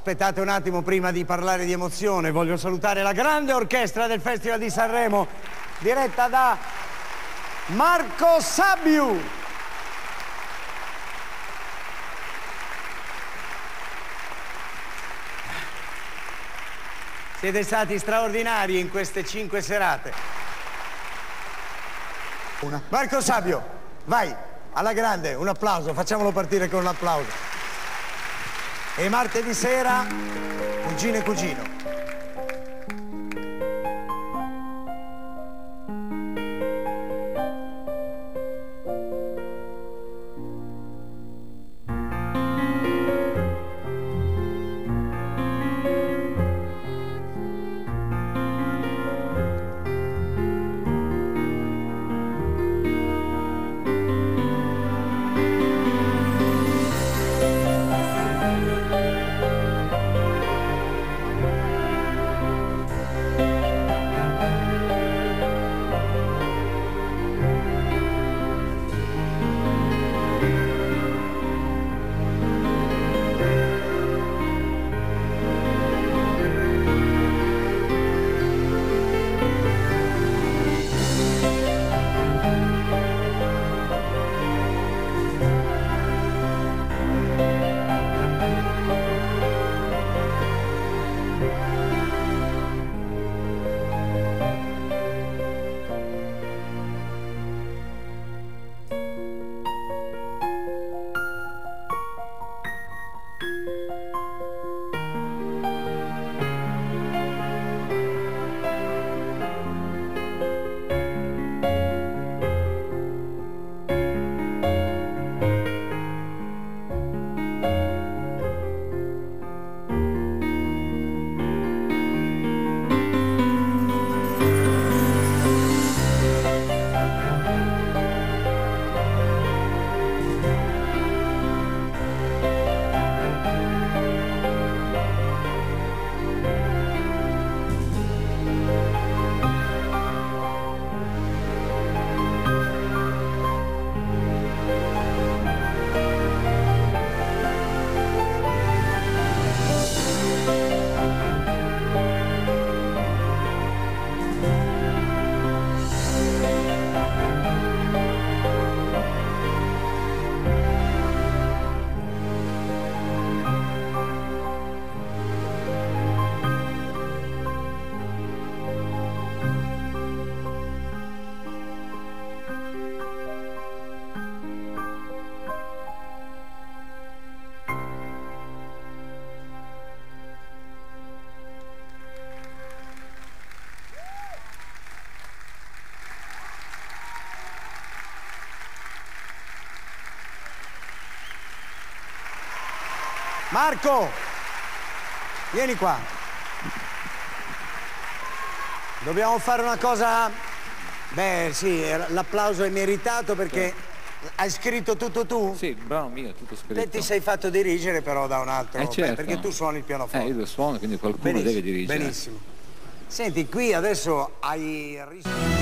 aspettate un attimo prima di parlare di emozione. Voglio salutare la grande orchestra del Festival di Sanremo, diretta da Marco Sabbiu. Siete stati straordinari in queste 5 serate. Marco Sabbiu, vai, alla grande, un applauso, facciamolo partire con un applauso. E martedì sera, cugino e cugino. Marco, vieni qua. Dobbiamo fare una cosa... Beh, sì, l'applauso è meritato perché hai scritto tutto tu? Sì, brano mio, tutto scritto. Te ti sei fatto dirigere però da un altro, certo. Perché tu suoni il pianoforte. Io lo suono, quindi qualcuno deve dirigere. Benissimo. Senti, qui adesso hai...